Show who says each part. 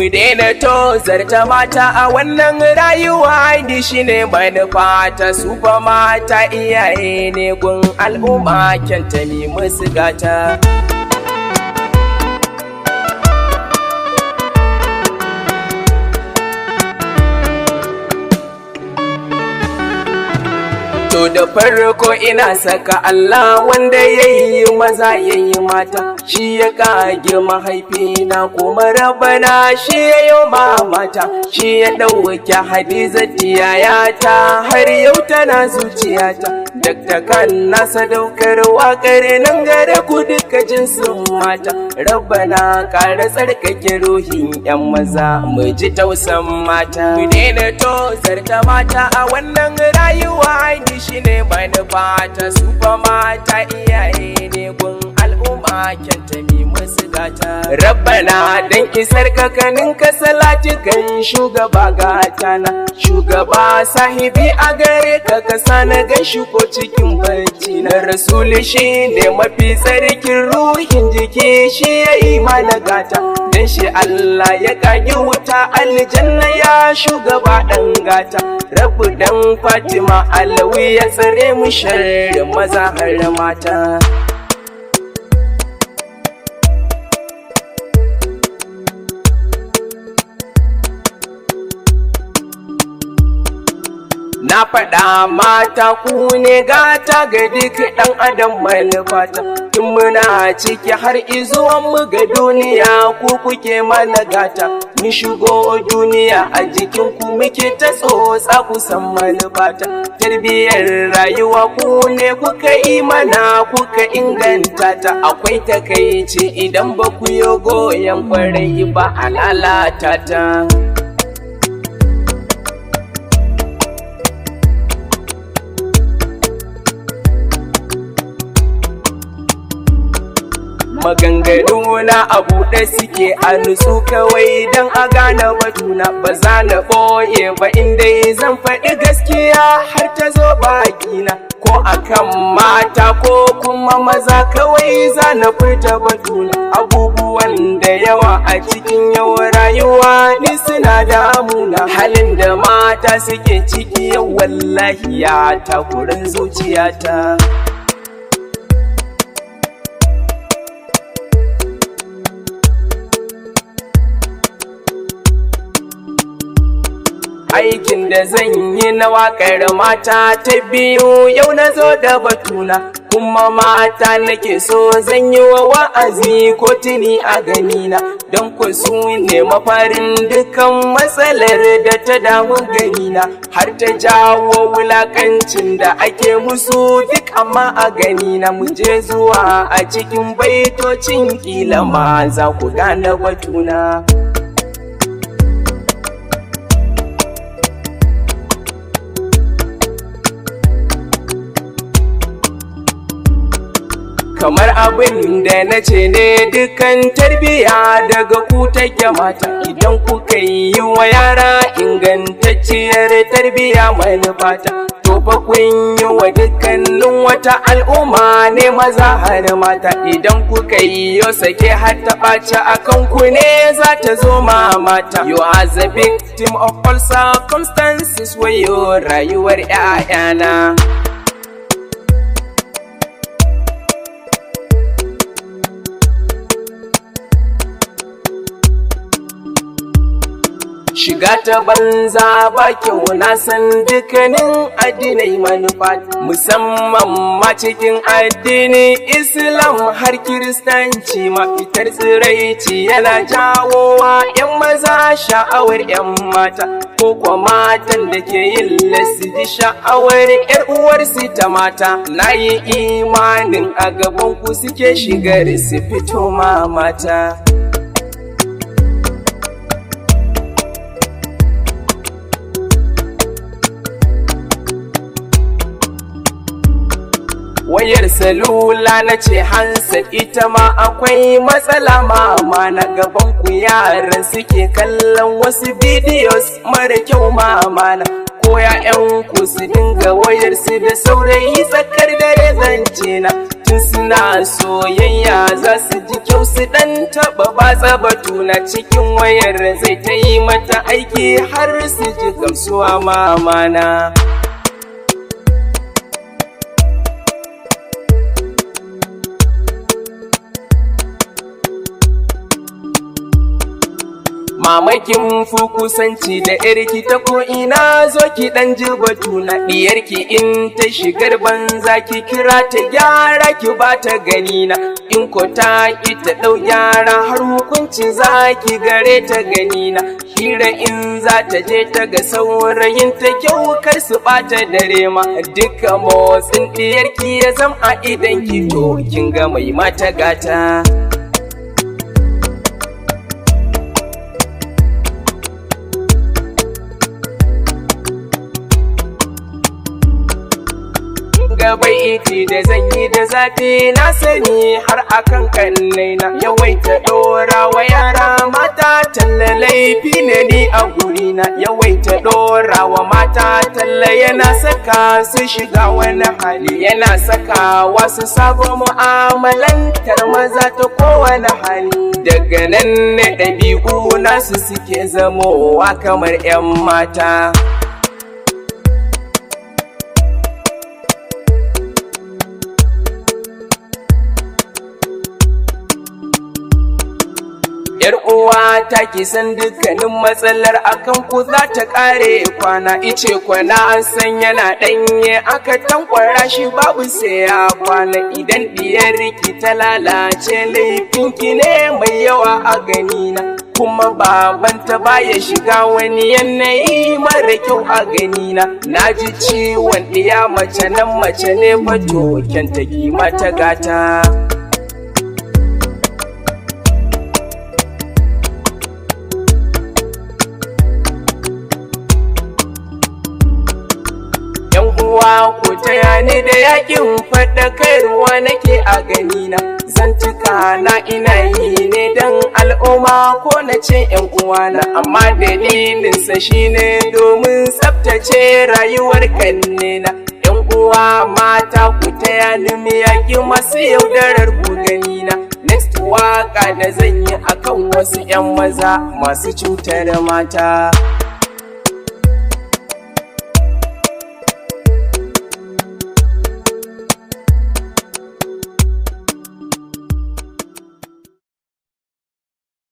Speaker 1: Mu daina tozarta mata a wannan rayuwa, ni shine manufa ta su fa mata iyaye ne gun al'umma, kyanta ne musu gata. To da farko ina saka Allah wanda yayi maza yayi mata, shi ya kage mahaifina kuma rabana shi ya yi mamata, shi ya ɗauke Hadizati yayata har yau tana zuciyata. Dakta kan nasa daukar wakar nan gare ku duka jinsin mata, rabbana ƙara tsarkake ruhin 'yan maza mu ji tausan mata. Mu daina tozarta mata a wannan rayuwa, ni shine manufa ta su fa mata iyaye ne gun al'umma, kyanta mi musu gata. Rabbana dan isar kakanin ka salati kan shugaba gatana, shugaba sahibi a gare ka kasa na ganshi ko cikin bacci na. Rasuli shi ne mafi tsarkin ruhin jiki, shi ya yi mana gata, dan shi Allah ya kage wuta aljanna ya shugaba dan gata. Rabu dan Fatima Alawi ya tsare mu sharrin maza har mata. Na faɗa mata ku ne gata ga duk ɗan adam manufata, tun muna ciki har izuwan mu ga duniya ku kuke mana gata. Ni shigo duniya a jikin ku muke ta tsotsa ku san manufata, tarbiyyar rayuwa ku ne kuka yi mana kuka inganta ta. Akwai takaici idan ba ku yi goyon kwarai ba a lalata ta. Maganganu na a buɗe suke a nutsu kawai don a gane batuna, ba za na ɓoye ba inda zan faɗi gaskiya har ta zo bakina. Ko akan mata ko kuma maza kawai za na furta batuna, abubuwan da yawa a cikin yau rayuwa ni suna damuna. Halin da mata suke ciki yau wallahi ya takurin zuciyata. Aikin da zan yi na waƙar mata ta biyu yau na zo da batuna, kuma mata nake so zan yi wa wa'azi ko tuni a ganina, don ku su ne mafarin dukan matsalar da ta damu ganina, har ta jawo wulakancin da ake musu duk amma a ganina. Mu je zuwa a cikin baitocin kila ma za ku gane batuna. Kamar abin da na ce ne dukan tarbiya daga ku take mata, idan kuka yi wa yara ingantacciyar tarbiya manufata, to fa kun yi wa dukkanin wata al'umma ne maza har mata. Idan kuka yi yo sake har ta ɓaci a kanku ne za ta zo mata. You are the victim of all circumstances, wayo rayuwar 'ya'yana. Shiga ta banza ba kyau, na san dukkanin addinai manufa, musamman ma cikin addinin Islam har Kiristanci ma. Fitar tsiraici yana jawowa 'yan maza sha'awar 'yan mata, ko kwa matan da ke yin lasidi sha'awar 'yar uwarsu ta mata. Na yi imanin a gaban ku suke shigar su fito ma mata. Wayar salula na ce handset ita ma akwai matsala, mama na gaban ku yaran suke kallon wasu bidiyos mara kyau, mama na ko 'ya'yan ku su dinga wayar su da saurayi tsakar dare zance na. tun suna soyayya za su ji kyau su dan taba batsa batu na cikin wayar zai ta yi mata aiki har su ji gamsuwa mamana. Mamakin fu kusanci da yarki ta ko ina zo ki dan ji batu na diyarki in ta shigar banza ki kira ta gyara ki ba ta gani na in ko ta ki ta dau gyara har hukunci za ki gare ta gani na hira in za ta je ta ga saurayin ta kyau kar su bata dare ma duka motsin diyarki ya zam a idan ki to kin ga mai mata gata. Baiti da zan yi da zafi na sani har akan kannai na yawaita dora wa yara mata talla laifi ne ni a guri na yawaita dora wa mata talla yana saka su shiga wani hali yana saka wasu sabon mu'amalantar maza ta kowane hali daga nan ne ɗabi'u nasu suke zamowa kamar 'yan mata. Yar uwa ta ki san dukkanin matsalar akan ku za ta kare kwana ice kwana an san yana danye aka tankwara shi babu sai ya kwana idan diyar ki ta lalace laifinki ne mai yawa a gani na kuma babanta baya shiga wani yanayi mara kyau a gani na ji ciwon diya mace nan mace ne fato kyanta ki mata gata. Ku taya ni da yakin fadakarwa nake a ganina zantuka na ina yi ne dan al'umma ko na ce yan uwana amma dalilinsa shine domin tsaftace rayuwar kannena. Yan uwa mata ku taya ni mu yaki masu yaudarar ku ganina. Next waka da zan yi akan wasu yan maza masu cutar mata.